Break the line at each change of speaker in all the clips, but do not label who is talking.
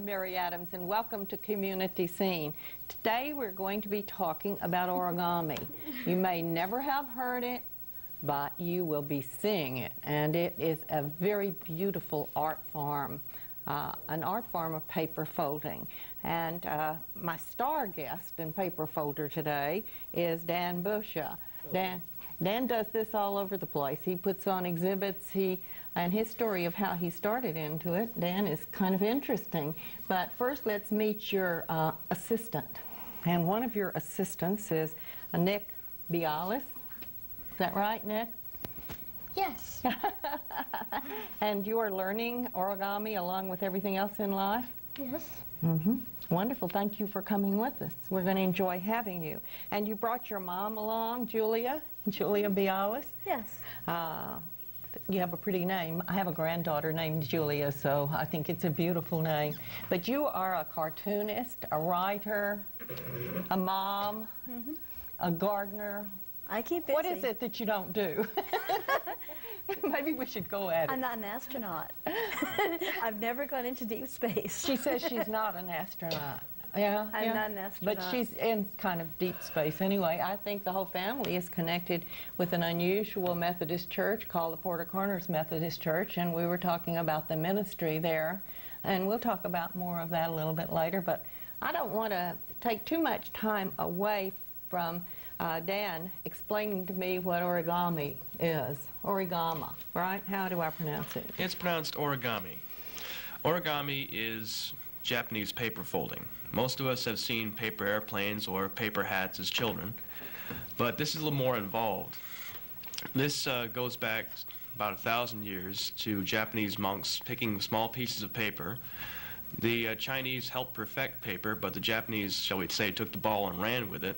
Mary Adams, and welcome to Community Scene. Today we're going to be talking about origami. You may never have heard it, but you will be seeing it, and it is a very beautiful art form, an art form of paper folding. And my star guest and paper folder today is Dan Busha. Dan does this all over the place. He puts on exhibits, and his story of how he started into it, Dan, is kind of interesting. But first, let's meet your assistant. And one of your assistants is Nick Bialis. Is that right, Nick?
Yes.
And you are learning origami along with everything else in life?
Yes.
Mm-hmm. Wonderful. Thank you for coming with us. We're going to enjoy having you. And you brought your mom along, Julia Bialis?
Yes.
You have a pretty name. I have a granddaughter named Julia, so I think it's a beautiful name. But you are a cartoonist, a writer, a mom, a gardener.
I keep busy.
What is it that you don't do? Maybe we should go at it.
I'm not an astronaut. I've never gone into deep space.
She says she's not an astronaut. Yeah,
I'm not an astronaut.
But she's in kind of deep space anyway. I think the whole family is connected with an unusual Methodist church called the Porter Corners Methodist Church, and we were talking about the ministry there, and we'll talk about more of that a little bit later. But I don't want to take too much time away from Dan explaining to me what origami is. Origama, right? How do I pronounce it?
It's pronounced origami. Origami is Japanese paper folding. Most of us have seen paper airplanes or paper hats as children, but this is a little more involved. This goes back about 1,000 years to Japanese monks picking small pieces of paper. The Chinese helped perfect paper, but the Japanese, shall we say, took the ball and ran with it.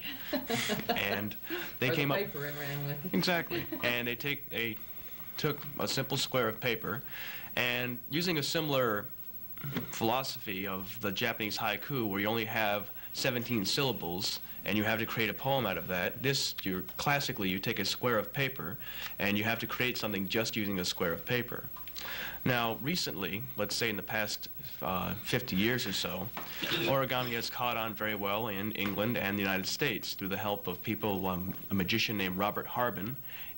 And they came up...
paper and ran with it.
Exactly. And they took a simple square of paper, and using a similar philosophy of the Japanese haiku, where you only have 17 syllables and you have to create a poem out of that, classically you take a square of paper and you have to create something just using a square of paper. Now recently, let's say in the past 50 years or so, origami has caught on very well in England and the United States through the help of people, a magician named Robert Harbin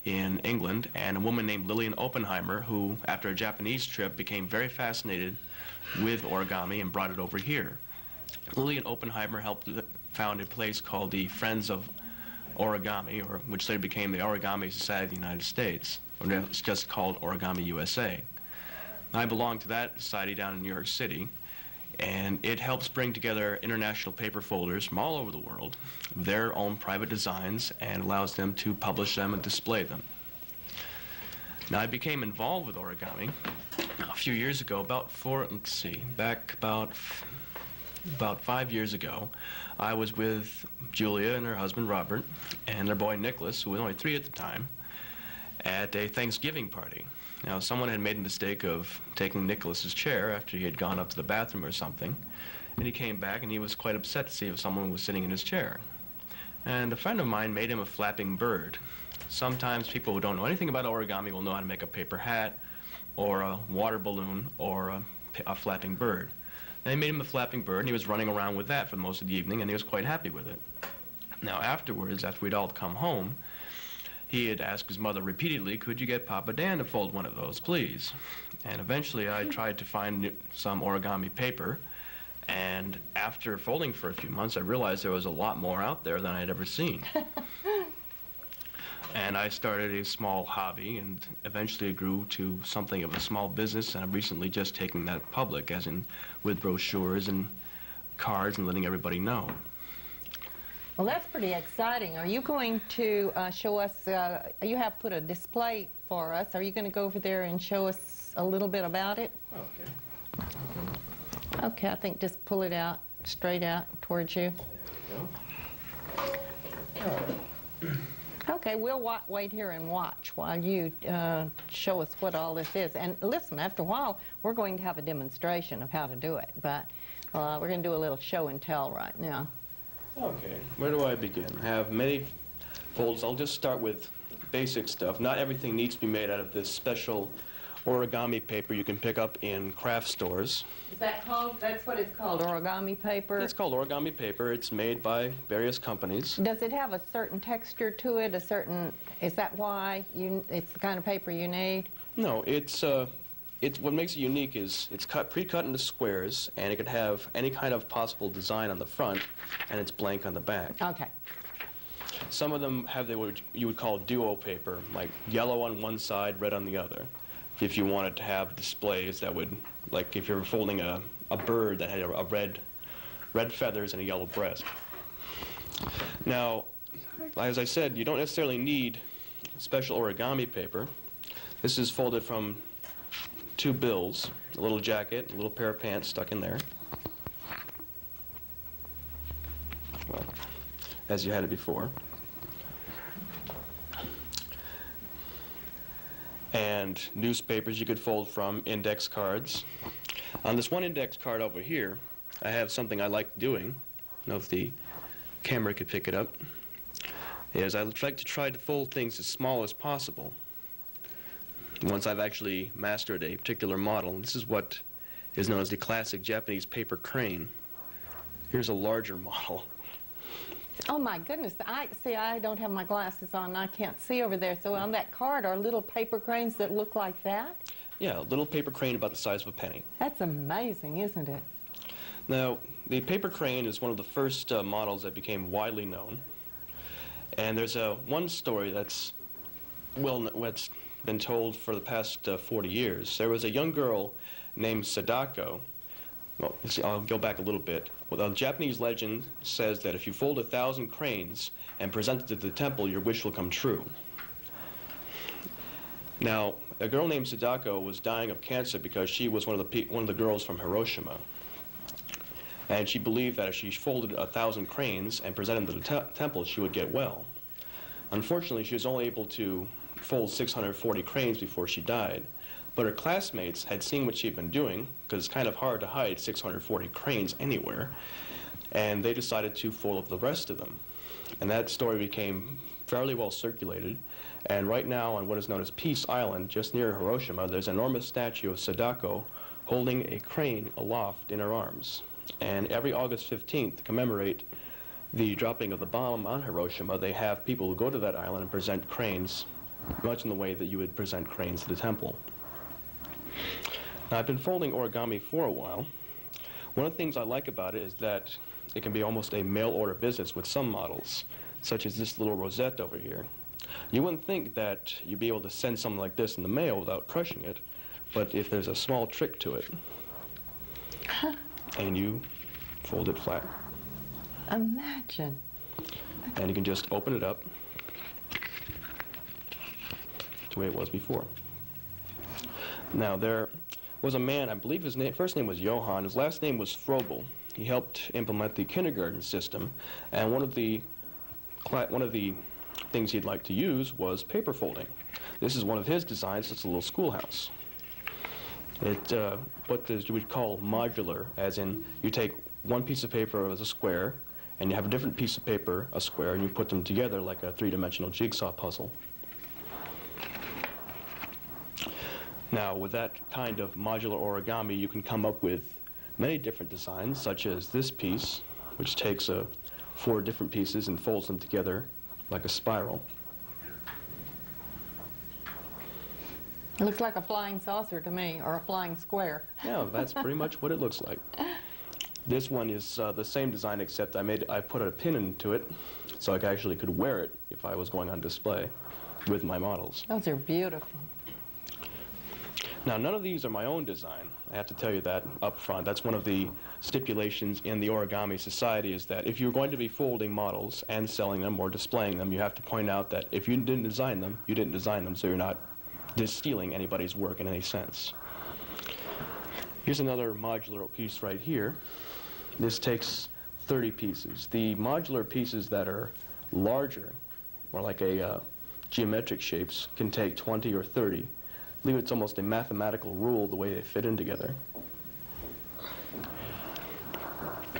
in England and a woman named Lillian Oppenheimer, who after a Japanese trip became very fascinated with origami and brought it over here. Lillian Oppenheimer helped found a place called the Friends of Origami, or which later became the Origami Society of the United States, or it's just called Origami USA. I belong to that society down in New York City, and it helps bring together international paper folders from all over the world, their own private designs, and allows them to publish them and display them. Now, I became involved with origami a few years ago, about 5 years ago. I was with Julia and her husband Robert and their boy Nicholas, who was only 3 at the time, at a Thanksgiving party. Now, someone had made a mistake of taking Nicholas's chair after he had gone up to the bathroom or something, and he came back and he was quite upset to see if someone was sitting in his chair. And a friend of mine made him a flapping bird. Sometimes people who don't know anything about origami will know how to make a paper hat or a water balloon or a flapping bird. And they made him a flapping bird, and he was running around with that for most of the evening, and he was quite happy with it. Now afterwards, after we'd all come home, he had asked his mother repeatedly, could you get Papa Dan to fold one of those, please? And eventually I tried to find some origami paper, and after folding for a few months, I realized there was a lot more out there than I had ever seen. And I started a small hobby, and eventually it grew to something of a small business, and I'm recently just taking that public, as in with brochures and cards and letting everybody know.
Well, that's pretty exciting. Are you going to show us, you have put a display for us. Are you going to go over there and show us a little bit about it?
Okay.
Okay, I think just pull it out, straight out towards you.
There you go.
Okay, we'll wait here and watch while you show us what all this is. And listen, after a while, we're going to have a demonstration of how to do it, but we're going to do a little show and tell right now.
Okay, where do I begin? I have many folds. I'll just start with basic stuff. Not everything needs to be made out of this special origami paper you can pick up in craft stores.
Is that called, that's what it's called, origami paper?
It's called origami paper. It's made by various companies.
Does it have a certain texture to it, is that why it's the kind of paper you need?
No, it's what makes it unique is it's pre-cut into squares, and it can have any kind of possible design on the front, and it's blank on the back.
Okay.
Some of them have what you would call duo paper, like yellow on one side, red on the other. If you wanted to have displays that would, like if you're folding a bird that had a red feathers and a yellow breast. Now, as I said, you don't necessarily need special origami paper. This is folded from 2 bills, a little jacket, a little pair of pants stuck in there. Well, as you had it before. And newspapers you could fold from, index cards. On this one index card over here, I have something I like doing. I don't know if the camera could pick it up. Is I like to try to fold things as small as possible. Once I've actually mastered a particular model, this is what is known as the classic Japanese paper crane. Here's a larger model.
Oh my goodness, I don't have my glasses on, I can't see over there, so on that card are little paper cranes that look like that?
Yeah, a little paper crane about the size of a penny.
That's amazing, isn't it?
Now, the paper crane is one of the first models that became widely known. And there's one story that's been told for the past 40 years. There was a young girl named Sadako. Well, I'll go back a little bit. Well, the Japanese legend says that if you fold 1,000 cranes and present it to the temple, your wish will come true. Now, a girl named Sadako was dying of cancer because she was one of the girls from Hiroshima. And she believed that if she folded 1,000 cranes and presented them to the temple, she would get well. Unfortunately, she was only able to fold 640 cranes before she died. But her classmates had seen what she'd been doing, because it's kind of hard to hide 640 cranes anywhere, and they decided to fold up the rest of them. And that story became fairly well circulated, and right now on what is known as Peace Island, just near Hiroshima, there's an enormous statue of Sadako holding a crane aloft in her arms. And every August 15th, to commemorate the dropping of the bomb on Hiroshima, they have people who go to that island and present cranes, much in the way that you would present cranes to the temple. Now, I've been folding origami for a while. One of the things I like about it is that it can be almost a mail-order business with some models, such as this little rosette over here. You wouldn't think that you'd be able to send something like this in the mail without crushing it, but if there's a small trick to it, and you fold it flat.
Imagine.
And you can just open it up the way it was before. Now, there was a man, I believe his first name was Johann, his last name was Frobel. He helped implement the kindergarten system, and one of the things he'd like to use was paper folding. This is one of his designs. It's a little schoolhouse. What you would call modular, as in you take one piece of paper as a square, and you have a different piece of paper, a square, and you put them together like a three-dimensional jigsaw puzzle. Now, with that kind of modular origami, you can come up with many different designs, such as this piece, which takes 4 different pieces and folds them together like a spiral.
It looks like a flying saucer to me, or a flying square.
Yeah, that's pretty much what it looks like. This one is the same design, except I put a pin into it, so I actually could wear it if I was going on display with my models.
Those are beautiful.
Now, none of these are my own design. I have to tell you that up front. That's one of the stipulations in the Origami Society, is that if you're going to be folding models and selling them or displaying them, you have to point out that if you didn't design them, you didn't design them, so you're not just stealing anybody's work in any sense. Here's another modular piece right here. This takes 30 pieces. The modular pieces that are larger, more like geometric shapes, can take 20 or 30. I believe it's almost a mathematical rule the way they fit in together.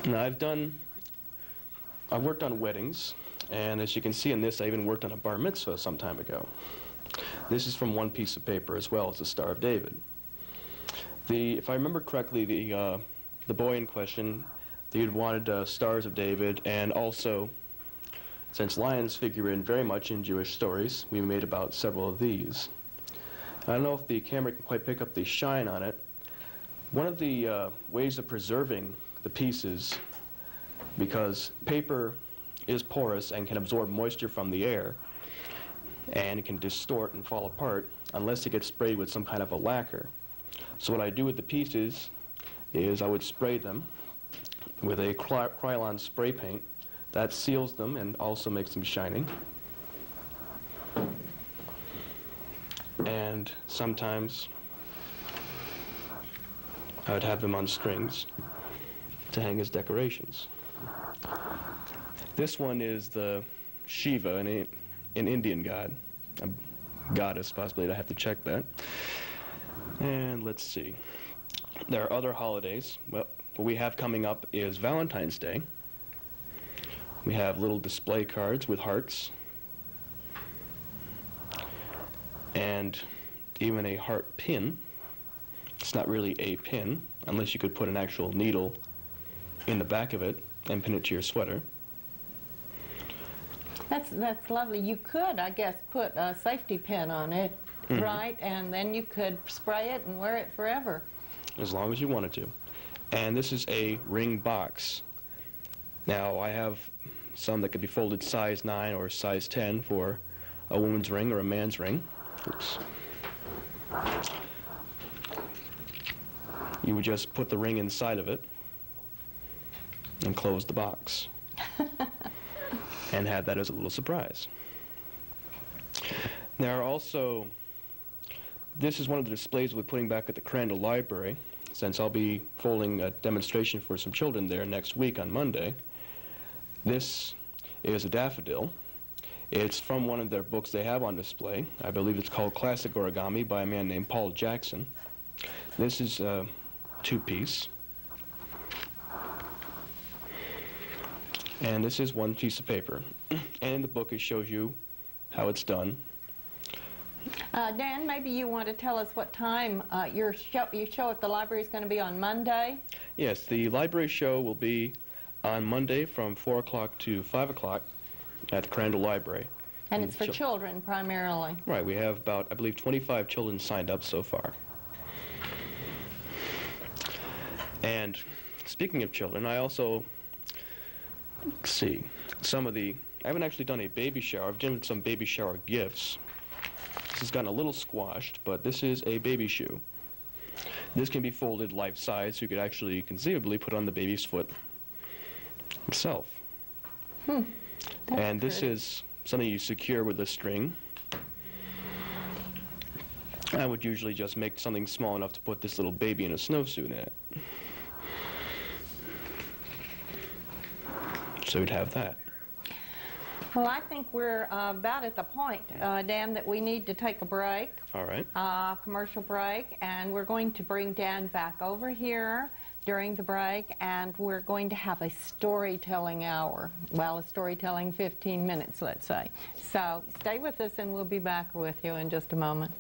Now, I've worked on weddings, and as you can see in this, I even worked on a bar mitzvah some time ago. This is from one piece of paper as well as the Star of David. If I remember correctly, the boy in question, he had wanted Stars of David, and also, since lions figure in very much in Jewish stories, we made about several of these. I don't know if the camera can quite pick up the shine on it. One of the ways of preserving the pieces, because paper is porous and can absorb moisture from the air, and it can distort and fall apart unless it gets sprayed with some kind of a lacquer. So what I do with the pieces is I would spray them with a Krylon spray paint. That seals them and also makes them shining. And sometimes I would have them on strings to hang as decorations. This one is the Shiva, an Indian god, a goddess possibly. I have to check that. And let's see. There are other holidays. Well, what we have coming up is Valentine's Day. We have little display cards with hearts, and even a heart pin. It's not really a pin, unless you could put an actual needle in the back of it and pin it to your sweater.
That's lovely. You could, I guess, put a safety pin on it, right? And then you could spray it and wear it forever.
As long as you wanted to. And this is a ring box. Now, I have some that could be folded size 9 or size 10 for a woman's ring or a man's ring. Oops. You would just put the ring inside of it and close the box and have that as a little surprise. There are also, this is one of the displays we're putting back at the Crandall Library, since I'll be folding a demonstration for some children there next week on Monday. This is a daffodil. It's from one of their books they have on display. I believe it's called Classic Origami by a man named Paul Jackson. This is a 2-piece. And this is one piece of paper. And in the book it shows you how it's done.
Dan, maybe you want to tell us what time your show at the library is going to be on Monday?
Yes, the library show will be on Monday from 4 o'clock to 5 o'clock at the Crandall Library.
And it's for children primarily.
Right, we have about, I believe, 25 children signed up so far. And speaking of children, I also, let's see, I haven't actually done a baby shower. I've done some baby shower gifts. This has gotten a little squashed, but this is a baby shoe. This can be folded life-size, so you could actually conceivably put on the baby's foot itself. And this is something you secure with a string. I would usually just make something small enough to put this little baby in a snowsuit in it. So you'd have that.
Well, I think we're about at the point, Dan, that we need to take a break.
All right.
Commercial break, and we're going to bring Dan back over here during the break, and we're going to have a storytelling hour. Well, a storytelling 15 minutes, let's say. So stay with us, and we'll be back with you in just a moment.